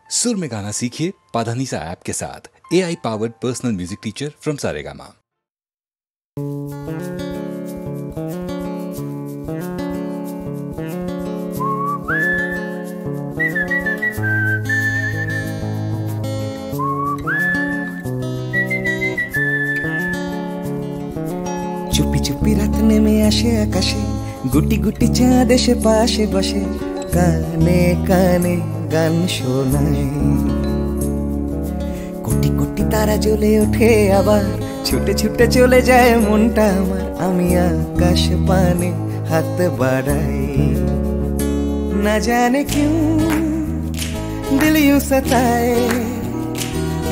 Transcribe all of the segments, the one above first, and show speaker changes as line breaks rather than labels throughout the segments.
सुर में गाना सीखिए पाधानीसा ऐप के साथ। AI powered personal music teacher from Saregama.
চুপি চুপি রাত নেমে আসে আকাশে, গুটি গুটি চাঁদ এসে পাশে বসে, কানে কানে গান শোনায়। কোটি কোটি তারা জ্বলে ওঠে আবার, ছুটে ছুটে চলে যায় মনটা আমার। আমি আকাশ পানে হাত বাড়াই, না জানে क्यों दिल यूं सताए।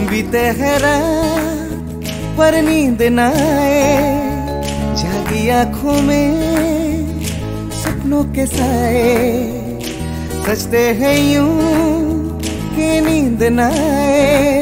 बीते है रात पर नींद ना आए, जागी आंखों में सपनों के साए। सजते हैं यूं कि नींद ना आए।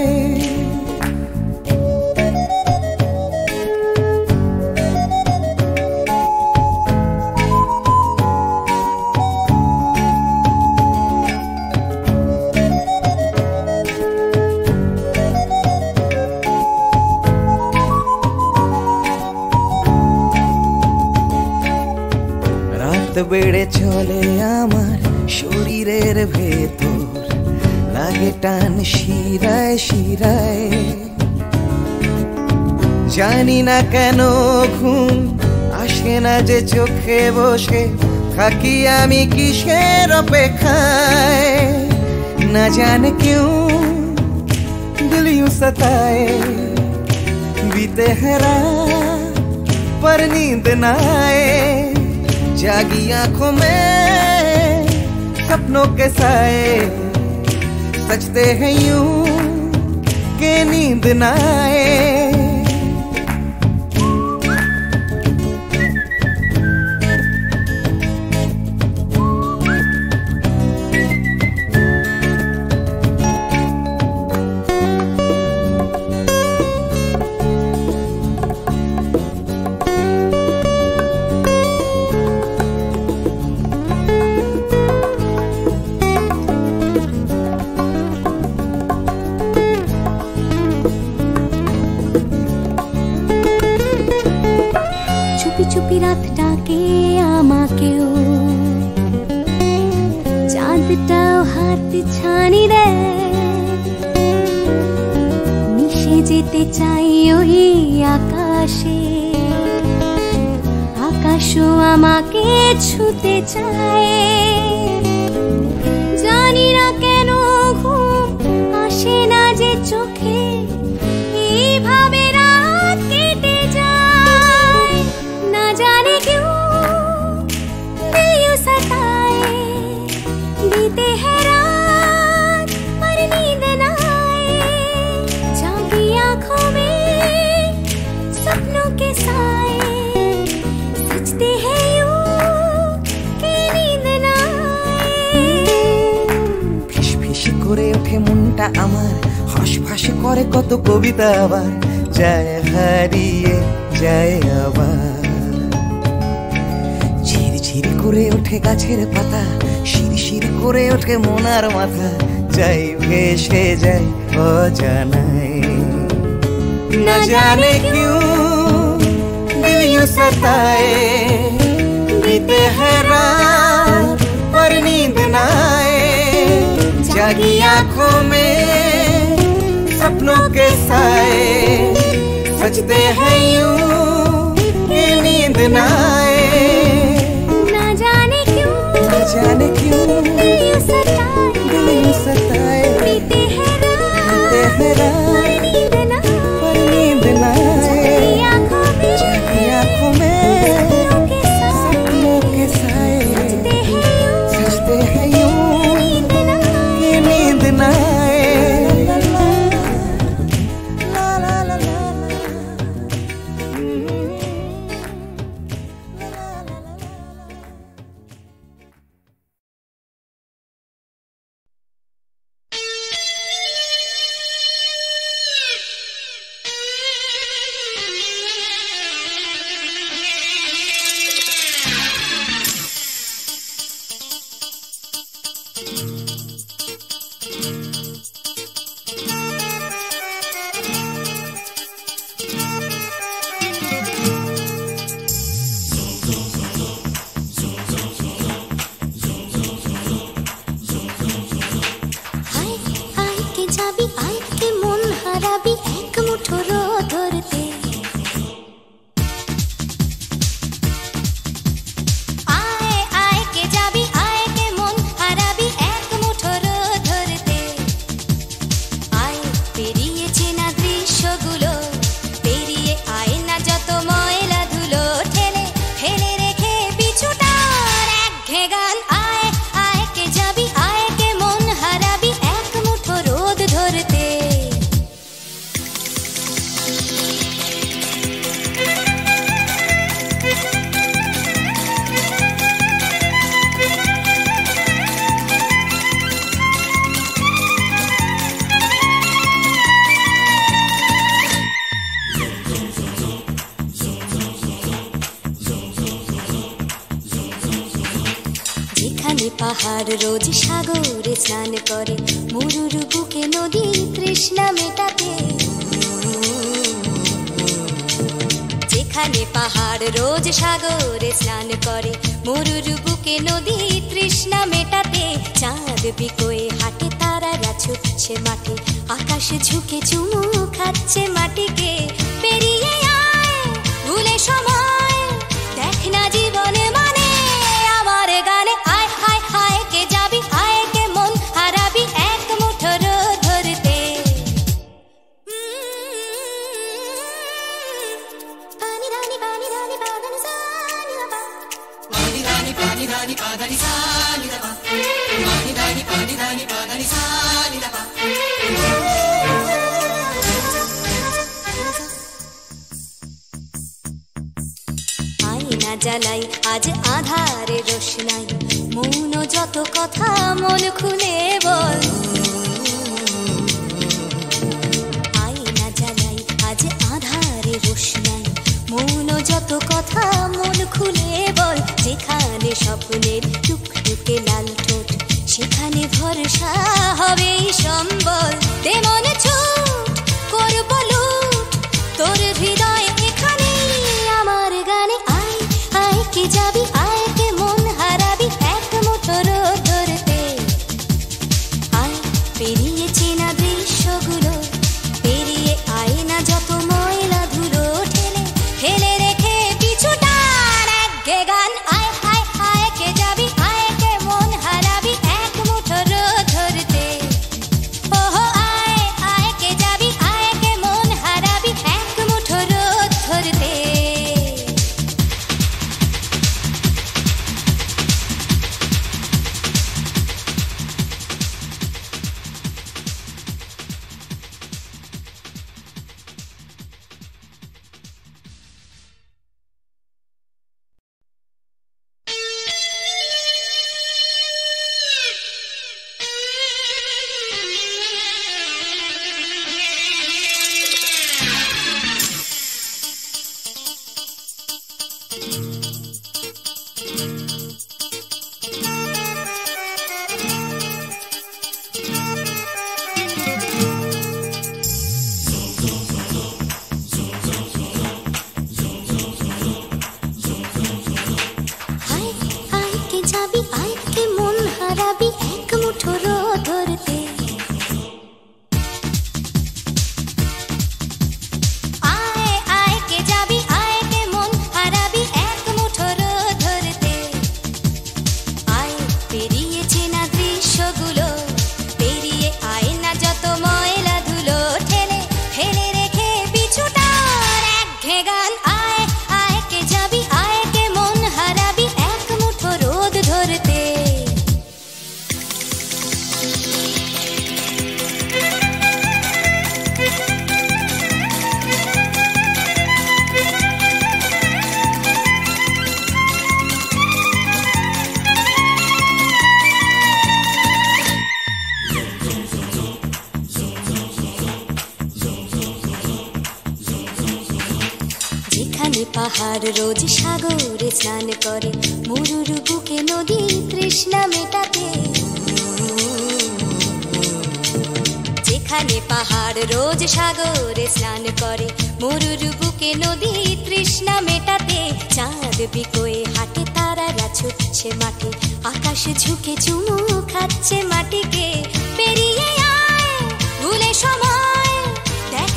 বেড়ে চলে আমার শরীরের ভেতর, লাগে টান শিরায় শিরায়। জানি না কেন ঘুম আসে না যে চোখে বসে, থাকি আমি কিসের অপেক্ষায়। না জানে क्यों दिल यूं सताए। बीते है रात पर नींद ना आए, जागी आंखों में सपनों के साए। सजते हैं यूं कि नींद ना आए।
চুপি চুপি রাত ডাকে আমাকেও, চাঁদটাও হাত ছানি দেয়। মিশে যেতে চাই ওই আকাশে, আকাশও আমাকে ছুতে চায়। জানি না কেন ঘুম আসে না যে চোখে, এইভাবে রাত কেটে যায়। না জানে क्यों दिल यूं सताए। बीते है रात पर नींद ना आए, जागी आंखों में सपनों के साए। सजते हैं यूं कि नींद ना आए। ফিস ফিস করে ওঠে মনটা আমার, হাসফাস করে কত কবিতা আবার, যায় হারিয়ে যায় আবার। ঝিরঝির করে ওঠে গাছের পাতা, শিরশির করে ওঠে মনার মাথা, যাই ভেসে যায় অজানায়। না জানে क्यों दिल यूं सताए। बीते है रात पर नींद ना आए, जागी आंखों में सपनों के साए। सजते हैं यूं कि नींद ना आए। ना जाने क्यों दिल यूं सताए। बीते है रात पर नींद ना आए, जागी आंखों में सपनों के साए। सजते हैं यूं कि नींद ना आए। যাবি এক মুঠো রোদ ধরতে? আয় আয় কে যাবি, আয় কে মন হারাবি এক মুঠো রোদ ধরতে। আয় পেরিয়ে চেনা দৃশ্যগুলো, পেরিয়ে আয় না যত ময়লা ধুলো, ঠেলে ফেলে রেখে পিছুটার একঘেয়ে গান। আয় আয় কে যাবি, আয় কে মন হারাবি এক মুঠো রোদ ধরতে। যেখানে পাহাড় রোজ সাগরে স্নান করে, মরুর বুকে নদী তৃষ্ণা মেটাতে। যেখানে পাহাড় রোজ সাগরে স্নান করে, মরুর বুকে নদী তৃষ্ণা মেটাতে। চাঁদ বিকোয়ে হাঁটে, তারারা ছুটছে মাঠে, আকাশ ঝুঁকে চুমু খাচ্ছে মাটিকে। পেরিয়ে আয় ভুলে সময়, দেখ না জীবনে মানে আমার গানে। আয় হায় হায় কে যাবি, আয় কে মন হারাবি এক মুঠো রোদ ধরতে। পানি রানি পানি রানি পাদানি সানি বাবা, পানি রানি পাদানি সানি বাবা, পানি রানি পাদানি সানি বাবা। আয়না জ্বালাই আজ আধারে রোশনাই, মৌন যত কথা মন খুলে বল। আয়না জ্বালাই আজ আধারে রোশনাই, মৌন যত কথা মন খুলে বল। যেখানে স্বপ্নের টুকটুকে লাল ঠোঁট, সেখানে ভরসা হবে সম্বল। তেমন ছুট করব লুট, তোর হৃদয় এখানে আমার গানে। আয় আয় কে যাবি, আয় কে মন হারাবি এক মুঠো রোদ ধরতে। আয় পেরিয়ে চেনা দৃশ্যগুলো, পেরিয়ে আয় না যত ময়লা ধুলো, ঠেলে ফেলে রেখে পিছুটার একঘেয়ে গান। আয় আয় আয় কে যাবি, আয় কে মন হারাবি এক মুঠো রোদ ধরতে। ওহো আয় আয় কে যাবি, আয় কে মন হারাবি এক মুঠো রোদ ধরতে। আয় আয় কে যাবি, আয় কে মন হারাবি এক মুঠো রোদ ধরতে। আয় আয় কে যাবি, আয় কে মন হারাবি এক মুঠো রোদ ধরতে। আয় পেরিয়ে চেনা দৃশ্যগুলো, পেরিয়ে আয় না যত ময়লা ধুলো, ঠেলে ফেলে রেখে পিছুটার একঘেয়ে গান। আয় আয় কে যাবি, আয় কে মন হারাবি এক মুঠো রোদ ধরতে। যেখানে পাহাড় রোজ সাগরে স্নান করে, মরুর বুকে নদী তৃষ্ণা মেটাতে। যেখানে পাহাড় রোজ সাগরে স্নান করে, মরুর বুকে নদী তৃষ্ণা মেটাতে। চাঁদ বিকোয়ে হাঁটে, তারারা ছুটছে মাঠে, আকাশ ঝুঁকে চুমু খাচ্ছে মাটিকে। পেরিয়ে আয় ভুলে সময়, দেখ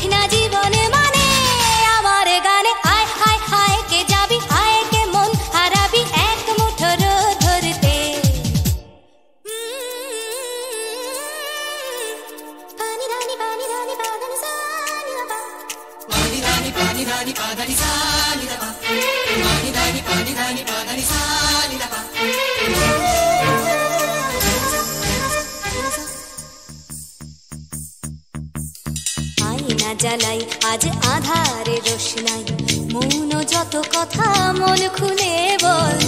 আয়না জ্বালাই আজ আধারে রোশনাই মৌন যত কথা মন খুলে বল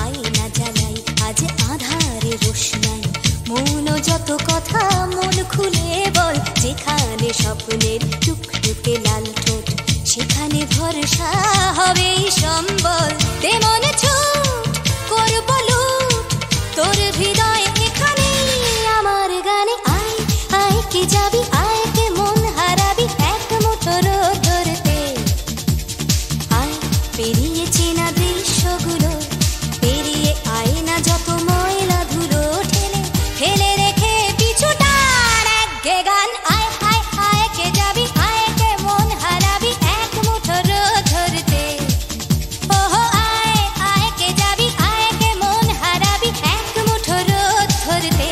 আয়না জ্বালাই আজ আধারে রোশনাই মৌন যত কথা মন খুলে বল যেখানে স্বপ্নের টুকটুকে লাল ঠোঁট সেখানে ভরসা হবে সম্বল তেমন ছুট করব লুট তোর হৃদয় এখানে আমার গানে আয় আয় কে যাবি আয় কে মন হারাবি এক মুঠো রোদ ধরতে আয় পেরিয়ে চেনা দৃশ্যগুলো পেরিয়ে আয় না যত ময়লা ধুলো ঠেলে ফেলে রেখে পিছুটার এক গান আয় আয় আয় কে যাবি আয় কে মন হারাবি এক মুঠো রোদ ধরতে ওহো আয় আয় কে যাবি আয় কে মন হারাবি এক মুঠো রোদ ধরতে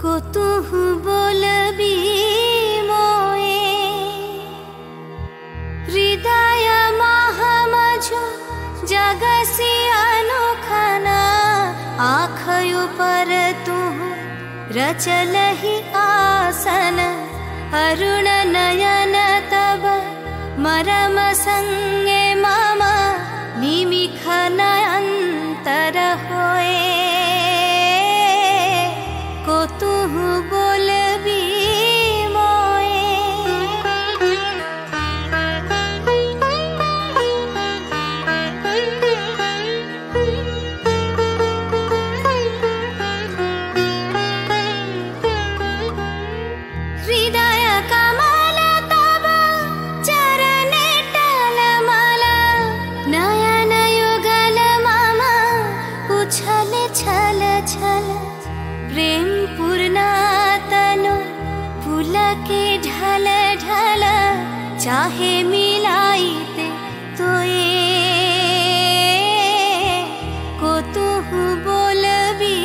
কতহু বলবি মোয়ে হৃদয় মহামঝু जगसी अनोखना आँखयों पर तू रचल ही आसन अरुण नयन तब मरम संगे मम निमिख नयंतर होए को तू बोलबी प्रेम पूर्णा तनु पुलके ढल ढल चाहे मिलाईते तो ये को तू बोलबी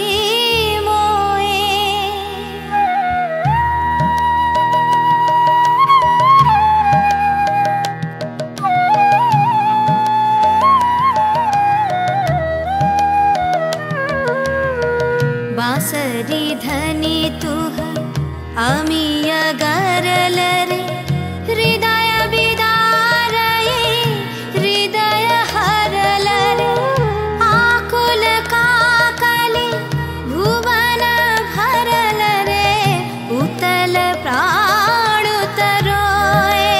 बांसरी धनी तुह आमिय गरल रे हृदय बिदार हृदय हरल रे आकुल काकली भुवन भरल रे उतल प्राण उतरोए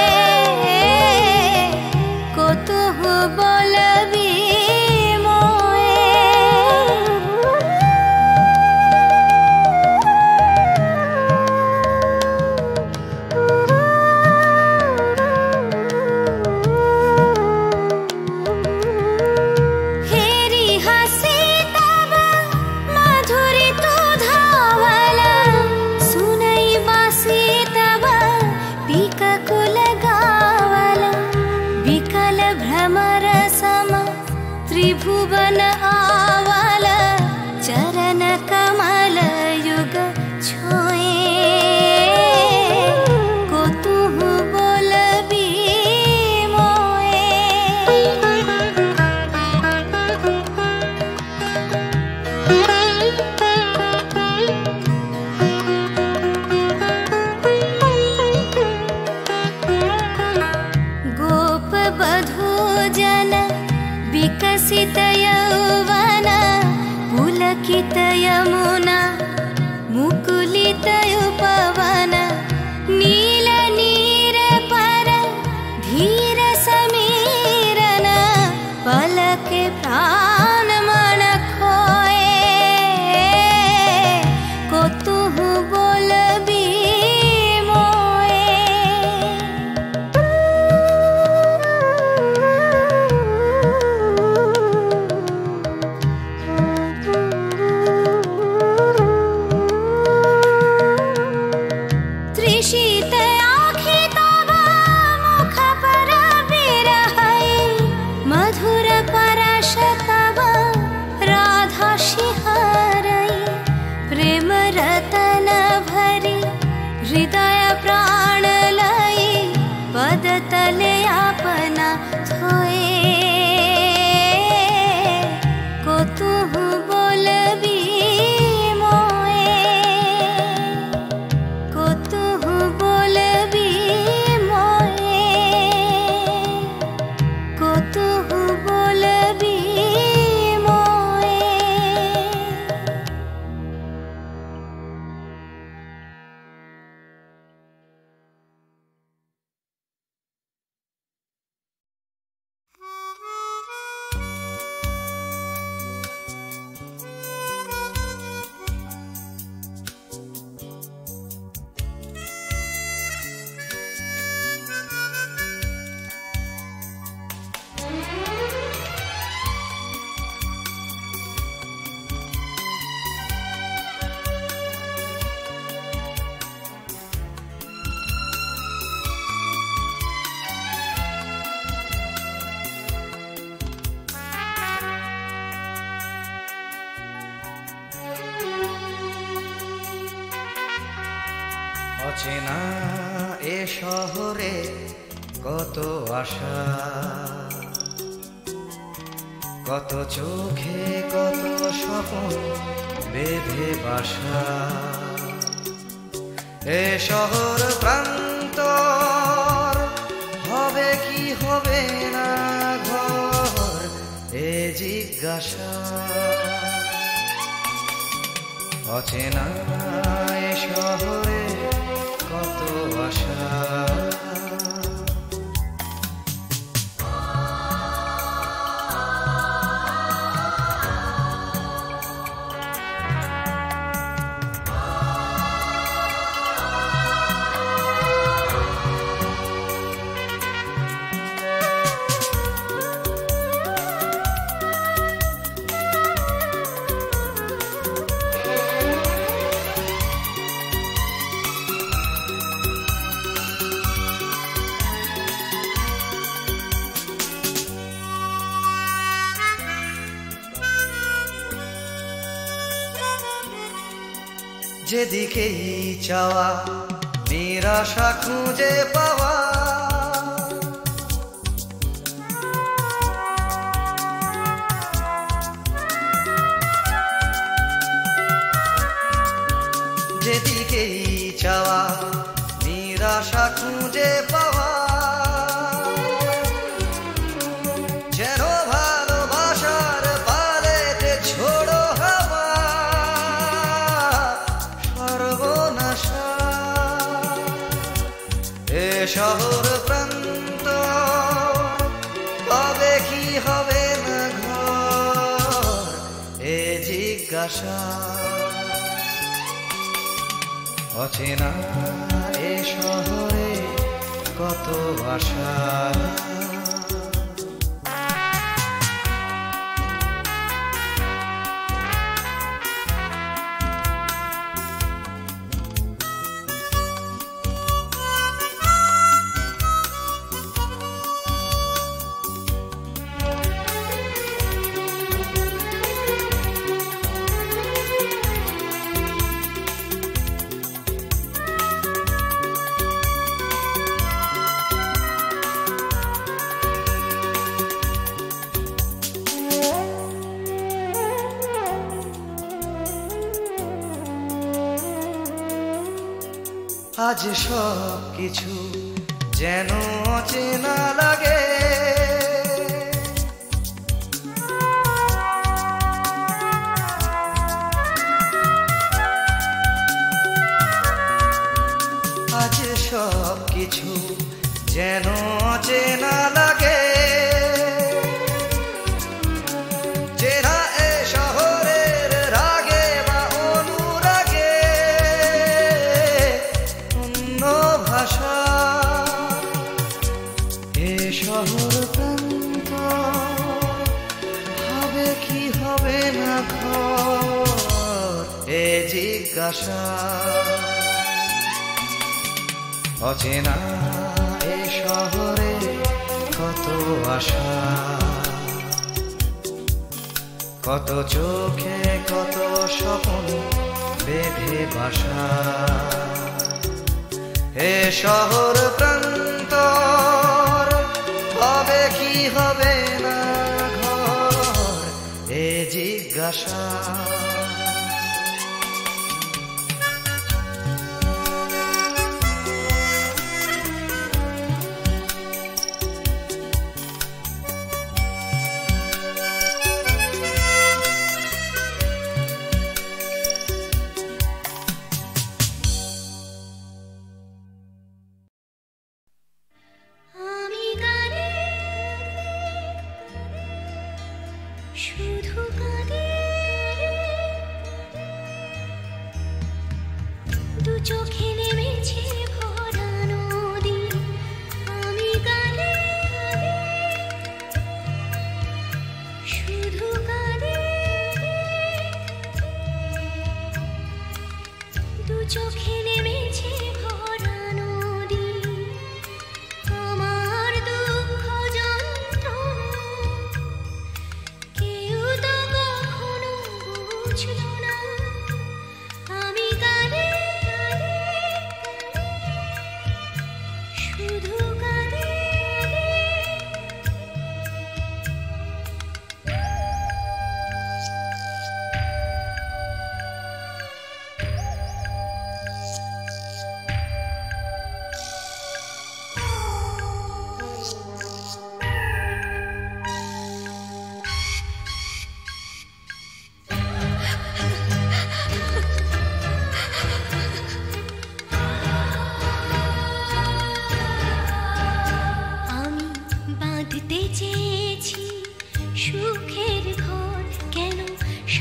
को तुह बोलबी त्रिभुवन आवाल चरण कमल युग छोए को तू बोलबी गोप बधू जन विकसित यौवन पुलकित यमुना मुकुलित उपवन नील नीर पर धीर समीरन पलक प्राण मन खोए को तू बोलबी
অচেনা এ শহরে কত আশা, কত চোখে কত স্বপ্ন বেঁধে বাসা। এ শহর প্রান্তর হবে কি হবে না ঘর, এ জিজ্ঞাসা। অচেনা এ শহরে কত আশা। যেদিকেই চাওয়া নিরাশা খুঁজে পাওয়া, যেদিকেই চাওয়া নিরাশা খুঁজে পাওয়া। যেন ভালোবাসার পালেতে ছোড়ো হাওয়া সর্বনাশা। এ শহর প্রান্ত হবে কি হবে না ঘর, এ জিজ্ঞাসা। অচেনা এ শহরে কত আশা। আজ সব কিছু যেন অচেনা লাগে, আজ সব কিছু যেন অচেনা লাগে। চেনা এ শহরের রাগে বা অনুরাগে অন্য ভাষা। এ শহর প্রান্ত হবে কি হবে না ঘর, এ জিজ্ঞাসা। অচেনা এ শহরে কত আশা, কত চোখে কত স্বপ্ন বেঁধে বাসা। এ শহর প্রান্তর হবে কি হবে না ঘর, এ জিজ্ঞাসা।
শুধু কাঁদে দু চোখে নেমেছে ভরা নদী। আমি কাঁদে শুধু কাঁদে দু চোখে নেমেছে ভরা নদী। আমার দুঃখ যন্ত্রণা কেউ তো কখনো বুঝলো না। আমি কাঁদে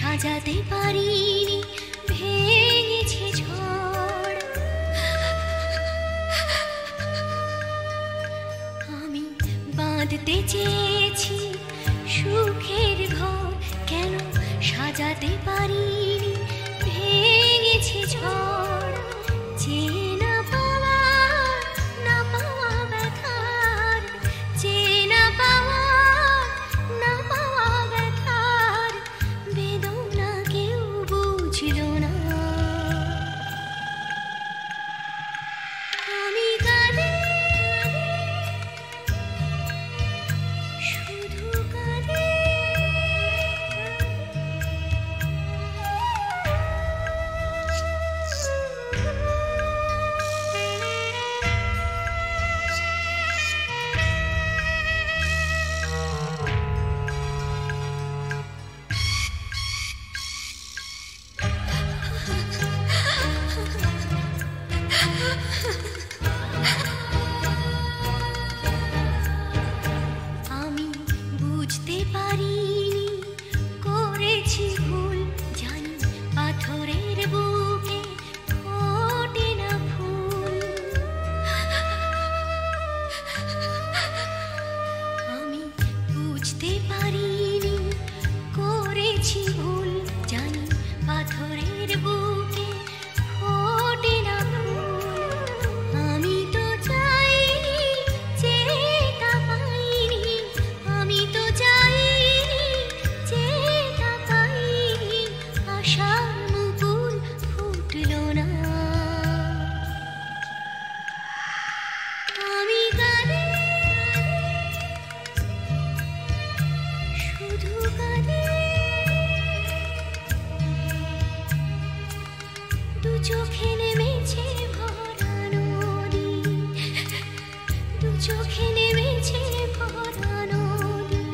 সাজাতে পারিনি, ভেঙেছে ঝড়। আমি বাঁধতে চেয়েছি সুখের ঘর, কেন সাজাতে পারিনি, ভেঙেছে ঝড়। চেনা পাওয়া না পাওয়া ব্যথার, চেনা পাওয়া না পাওয়া ব্যথার বেদনা কেউ বুঝল না। আমি কাঁদি শুধু কাঁদি। আমি বুঝতে পারিনি, করেছি ভুল, জানি পাথরের বুকে ফোটে না ফুল। আমি বুঝতে পারিনি, করেছি ভুল, জানি পাথরের বুকে ফোটে না ফুল। আমি তো চাইনি, চেতা পাইনি, আমি তো চাইনি, চেতা পাইনি, আশার মুকুল ফুটল না। আমি কাঁদি শুধু কাঁদি। দু চোখে নেমেছে ভরা নদী, দু চোখে নেমেছে ভরা নদী,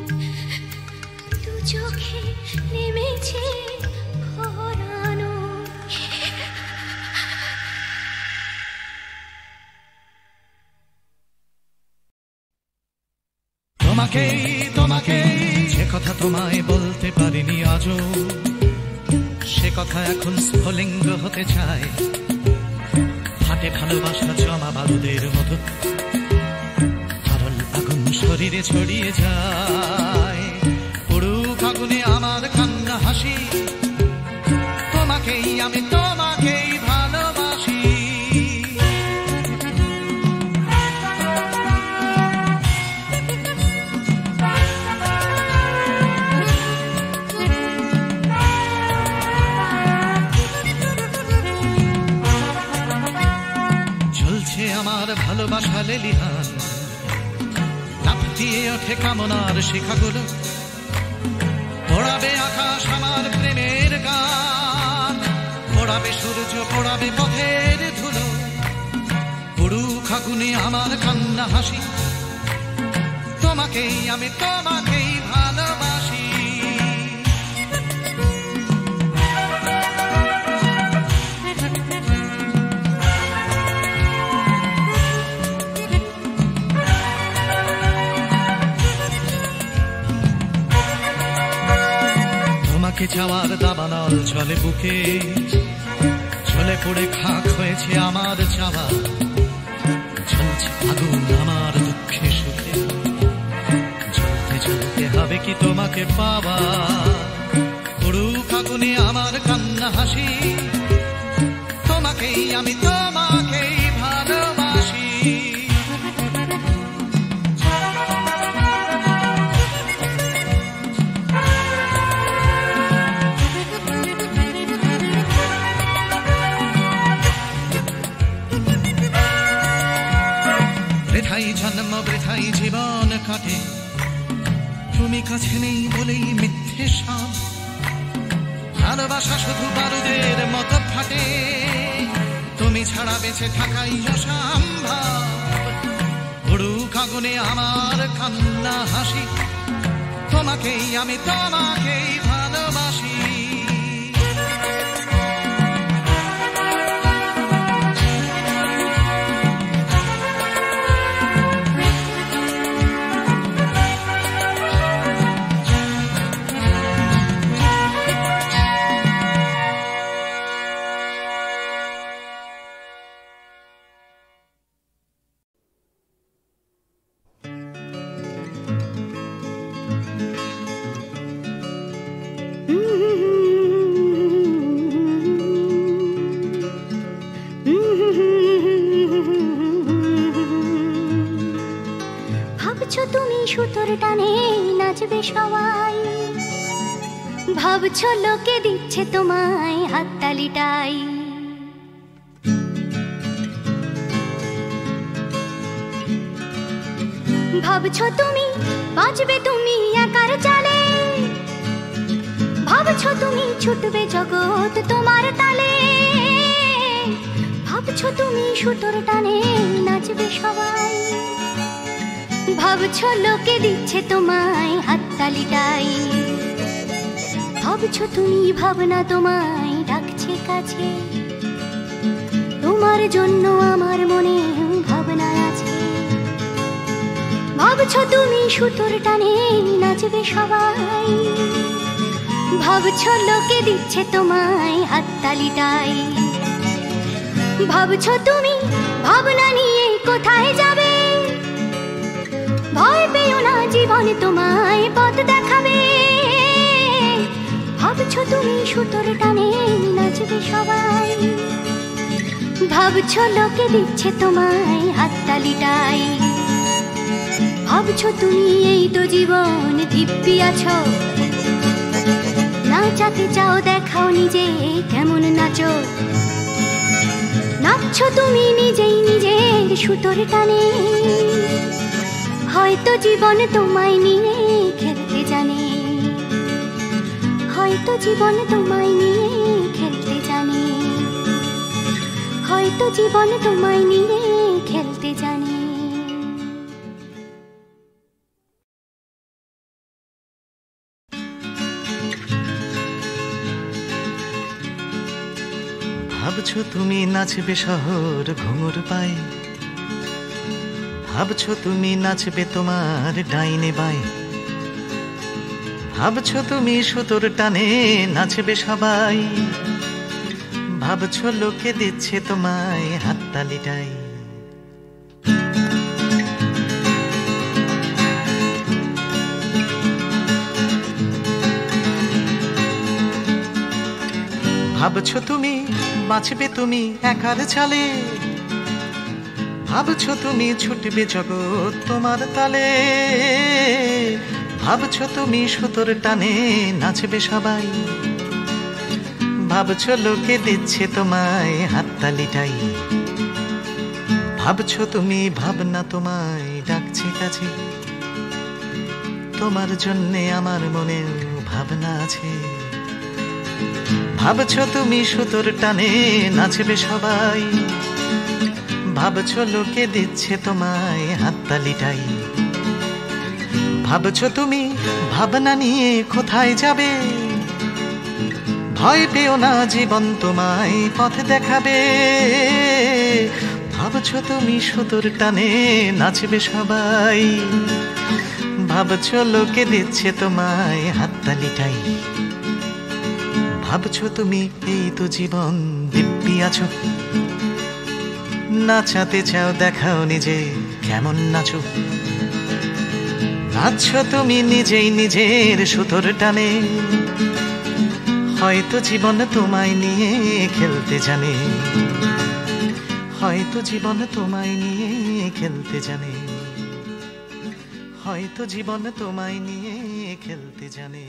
দু চোখে নেমেছে ভরা নদী।
তোমাকেই তোমাকেই যে কথা তোমায় বলতে পারিনি আজও, সে কথা এখন স্ফুলিঙ্গ হতে চায়। হাতে ভালোবাসা জমা বারুদের মতো, তরল আগুন শরীরে ছড়িয়ে যায়। পুরুক আগুনে আমার কান্না হাসি, তোমাকেই আমি তোমাকেই ভালোবাসি। ঝুলছে আমার ভালোবাসা লেলিহান, লাফ দিয়ে ওঠে কামনার শিখাগুলো, পোড়াবে আকাশ আমার প্রেমের গান, পোড়াবে সূর্য, পোড়াবে পথের ধুলো। পুরুক আগুনে আমার কান্না হাসি, তোমাকেই আমি তোমাকেই ভালোবাসি। তোমাকে যাওয়ার দাবানল চলে বুকে, চলে পড়ে খাক হয়েছে আমার চাওয়া। জ্বলছে আগুন আমার দুঃখে সুখে, জ্বলতে জ্বলতে হবে কি তোমাকে পাওয়া। পুরুক আগুনে আমার কান্না হাসি, তোমাকেই আমি তোমাকেই ভালোবাসি। বৃথাই জন্ম বৃথাই জীবন কাটে, তুমি কাছে নেই বলেই মিথ্যে সব। ভালোবাসা শুধু বারুদের মতো ফাটে, তুমি ছাড়া বেঁচে থাকাই অসম্ভব। পুরুক আগুনে আমার কান্না হাসি, তোমাকেই আমি তোমাকেই ভালোবাসি।
নাচবে সবাই। ভাবছো লোকে দিচ্ছে তোমায় হাততালিটাই। ভাবছো তুমি বাঁচবে তুমি একার চালে, ভাবছো তুমি ছুটবে জগৎ তোমার তালে, ভাবছো তুমি সুতোর টানে নাচবে সবাই। ভাবছো লোকে দিচ্ছে তোমায় হাততালিটাই। ভাবছো তুমি ভাবনা তোমায় ডাকছে কাছে, তোমার জন্য আমার মনে ভাবনা আছে। ভাবছো তুমি সুতোর টানে নাচবে সবাই। ভাবছো লোকে দিচ্ছে তোমায় হাততালিটাই। ভাবছো তুমি ভাবনা নিয়ে কোথায় যাবে, ভয় পেও না জীবন তোমায় পথ দেখাবে। ভাবছো তুমি সুতোর টানে নাচবে সবাই। ভাবছো লোকে দিচ্ছে তোমায় হাততালিটাই। ভাবছো তুমি এই তো জীবন দিব্যি আছো, নাচাতে চাও দেখাও নিজে কেমন নাচো। নাচছো তুমি নিজেই নিজের সুতোর টানে, হয়তো জীবন তোমায় নিয়ে খেলতে জানে, হয়তো জীবন তোমায় নিয়ে খেলতে জানে, হয়তো জীবন তোমায় নিয়ে খেলতে জানে।
ভাবছো তুমি নাচবে শহর ঘুঙুর পায়ে, ভাবছো তুমি নাচবে তোমার ডাইনে বায়ে। ভাবছো তুমি সুতোর টানে নাচবে সবাই। ভাবছো লোকে দিচ্ছে তোমায় হাততালিটাই। ভাবছো তুমি বাঁচবে তুমি একার চালে, ভাবছো তুমি ছুটবে জগৎ তোমার তালে। ভাবছো তুমি সুতোর টানে নাচবে সবাই। ভাবছো লোকে দিচ্ছে তোমায় হাততালিটাই। ভাবছো তুমি ভাবনা তোমায় ডাকছে কাছে, তোমার জন্যে আমার মনে ভাবনা আছে। ভাবছো তুমি সুতোর টানে নাচবে সবাই। ভাবছো লোকে দিচ্ছে তোমায় হাততালিটাই। ভাবছো তুমি ভাবনা নিয়ে কোথায় যাবে, ভয় পেও না জীবন তোমায় পথ দেখাবে। ভাবছো তুমি সুতোর টানে নাচবে সবাই। ভাবছো লোকে দিচ্ছে তোমায় হাততালিটাই। ভাবছো তুমি এই তো জীবন দিব্যি আছো, নাচাতে চাও দেখাও নিজে কেমন নাচো। নাচছো তুমি নিজেই নিজের সুতোর টানে, হয়তো জীবন তোমায় নিয়ে খেলতে জানে, হয়তো জীবন তোমায় নিয়ে খেলতে জানে, হয়তো জীবন তোমায় নিয়ে খেলতে জানে।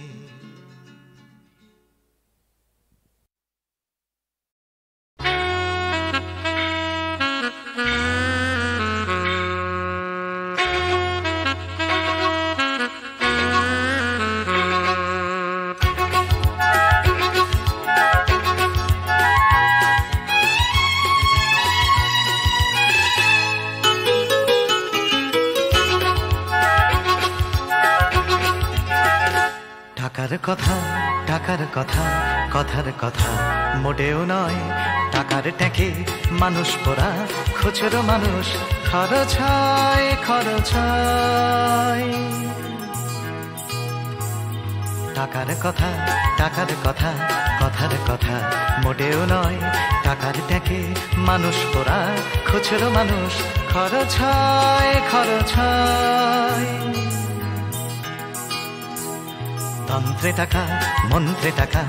টাকার কথা টাকার কথা কথার কথা মোটেও নয়, টাকার ট্যাঁকে মানুষ পোড়া খুচরো মানুষ খরচ হয় খরচ হয়। টাকার কথা টাকার কথা কথার কথা মোটেও নয়, টাকার ট্যাঁকে মানুষ পোড়া খুচরো মানুষ খরচ হয় খরচ হয়। তন্ত্রে টাকা মন্ত্রে টাকা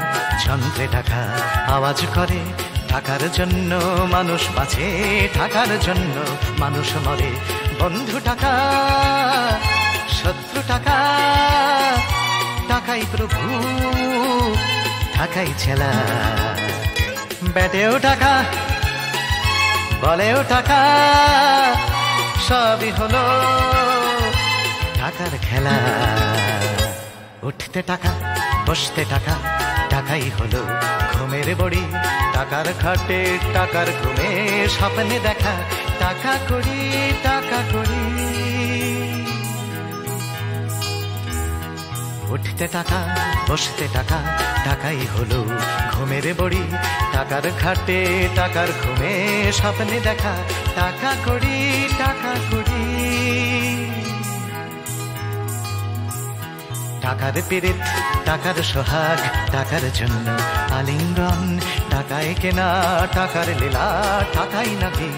যন্ত্রে টাকা আওয়াজ করে, টাকার জন্য মানুষ বাঁচে, টাকার জন্য মানুষ মরে। বন্ধু টাকা শত্রু টাকা
টাকাই প্রভু, টাকাই ছেলা। ব্যাটেও টাকা, বলেও টাকা, সবই হলো টাকার খেলা। উঠতে টাকা, বসতে টাকা, টাকাই হলো ঘুমের বড়ি। টাকার খাটে, টাকার ঘুমে, স্বপ্নে দেখা টাকা করি, টাকা করি। উঠতে টাকা, বসতে টাকা, টাকাই হলো ঘুমের বড়ি। টাকার খাটে, টাকার ঘুমে, স্বপ্নে দেখা টাকা করি, টাকা করি। টাকার পীড়িত, টাকার সোহাগ, টাকার জন্য আলিঙ্গন। টাকায় কেনা, টাকার লীলা, টাকাই নাকি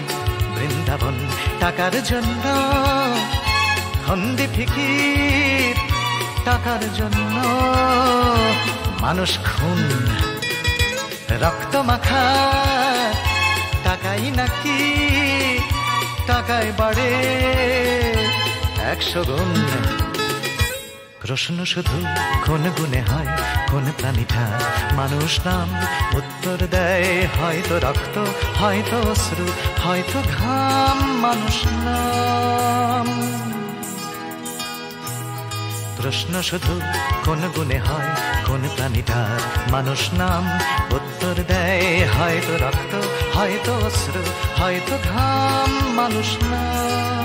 বৃন্দাবন। টাকার জন্য হন্দি ফিকির, টাকার জন্য মানুষ খুন, রক্ত মাখা। টাকাই নাকি, টাকায় বাড়ে 100 গুণ। প্রশ্ন শুধু কোন গুণে হয়, কোন প্রাণীটা মানুষ নাম? উত্তর দেয় হয়তো রক্ত, হয়তো অশ্রু, হয়তো ঘাম। মানুষ নাম। প্রশ্ন শুধু কোন গুণে হয়, কোন প্রাণীটার মানুষ নাম? উত্তর দেয় হয়তো রক্ত, হয়তো অশ্রু, হয়তো ঘাম। মানুষ নাম।